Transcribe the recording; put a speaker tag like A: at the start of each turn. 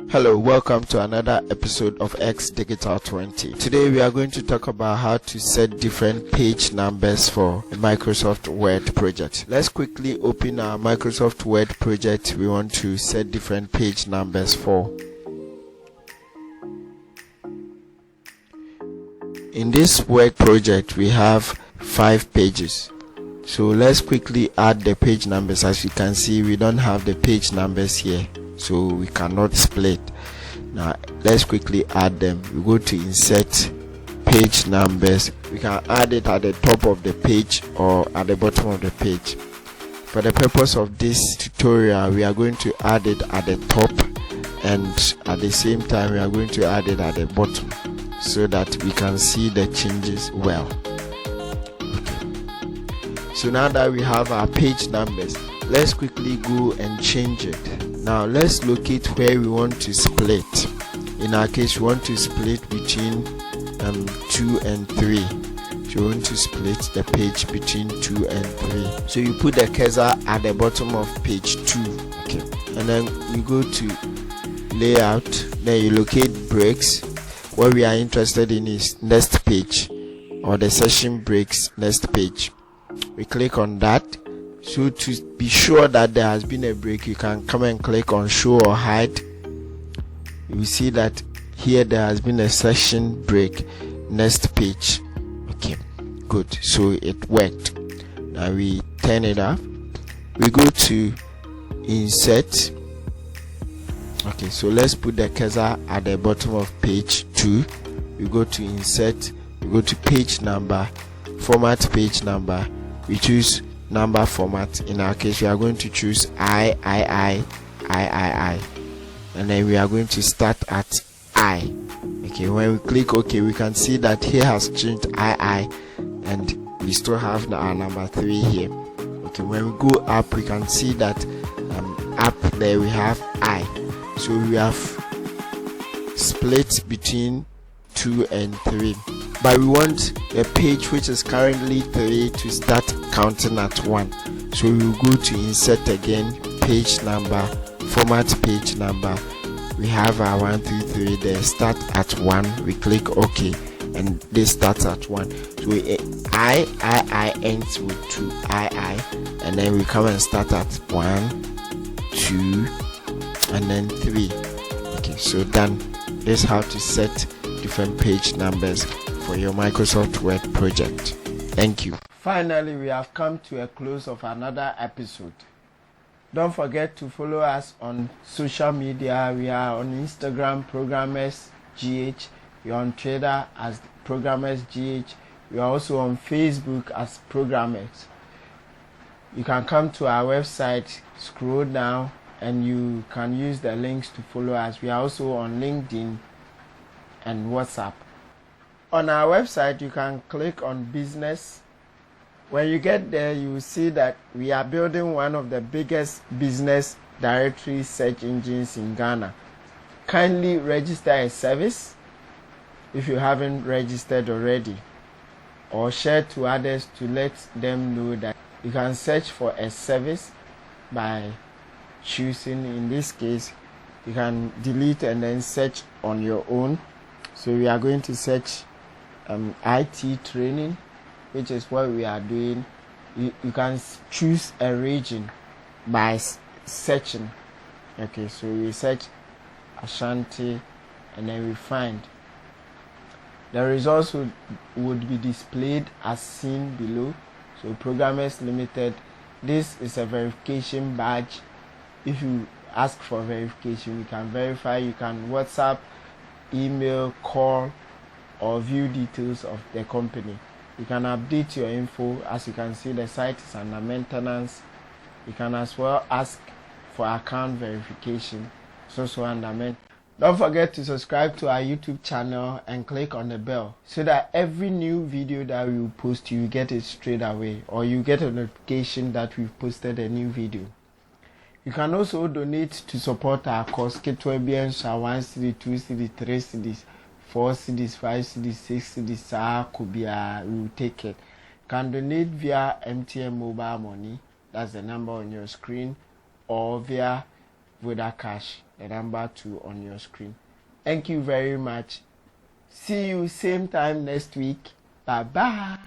A: Hello, welcome to another episode of X Digital 20. Today we are going to talk about how to set different page numbers for a Microsoft Word project. Let's quickly open our Microsoft Word project we want to set different page numbers for. In this Word project we have 5 pages. So let's quickly add the page numbers. As you can see, we don't have the page numbers here, so we cannot split. Now let's quickly add them. We go to insert page numbers. We can add it at the top of the page or at the bottom of the page. For the purpose of this tutorial, we are going to add it at the top, and at the same time we are going to add it at the bottom so that we can see the changes well. So now that we have our page numbers, let's quickly go and change it. Now let's locate where we want to split. In our case, we want to split between 2 and 3. So we want to split the page between 2 and 3. So you put the cursor at the bottom of page 2. Okay. And then you go to layout. Then you locate breaks. What we are interested in is next page, or the session breaks next page. We click on that. So to be sure that there has been a break, you can come and click on show or hide. You will see that here there has been a session break next page. Okay, good. So it worked. Now we turn it up. We go to insert. Okay, so let's put the cursor at the bottom of page 2. We go to insert. We go to page number, format page number. We choose number format. In our case, we are going to choose I, and then we are going to start at I. Okay, when we click OK, we can see that here has changed I, and we still have our number 3 here. Okay, when we go up, we can see that up there we have I. So we have split between 2 and 3, but we want a page which is currently 3 to start counting at 1. So we will go to insert again, page number, format page number. We have our 1, 2, 3 there. Start at 1. We click OK, and they start at 1. So I ends with 2 I, and then we come and start at 1, 2, and then 3. Okay, so done. This is how to set different page numbers for your Microsoft Word project. Thank you. Finally, we have come to a close of another episode. Don't forget to follow us on social media. We are on Instagram, Progamx GH. We are on Twitter as Progamx GH. We are also on Facebook as Progamx. You can come to our website, scroll down, and you can use the links to follow us. We are also on LinkedIn and WhatsApp. On our website, you can click on business. When you get there, you will see that we are building one of the biggest business directory search engines in Ghana. Kindly register a service if you haven't registered already, or share to others to let them know that you can search for a service by choosing. In this case, you can delete and then search on your own. So we are going to search IT training, which is what we are doing. You can choose a region by searching. Okay, so we search Ashanti, and then we find. The results would be displayed as seen below. So Progamx Limited, this is a verification badge. If you ask for verification, we can verify. You can WhatsApp, email, call, or view details of the company. You can update your info. As you can see, the site is under maintenance. You can as well ask for account verification. It's also under maintenance. Don't forget to subscribe to our YouTube channel and click on the bell so that every new video that we will post, you get it straight away, or you get a notification that we've posted a new video. You can also donate to support our cause. Ketwebian 1 cedi, 2 cedi, 3 cedis, 4 cedis, 5 cedis, 6 cedis. Kubia, we will take it. You can donate via MTN mobile money. That's the number on your screen, or via Voda Cash. the number 2 on your screen. Thank you very much. See you same time next week. Bye bye.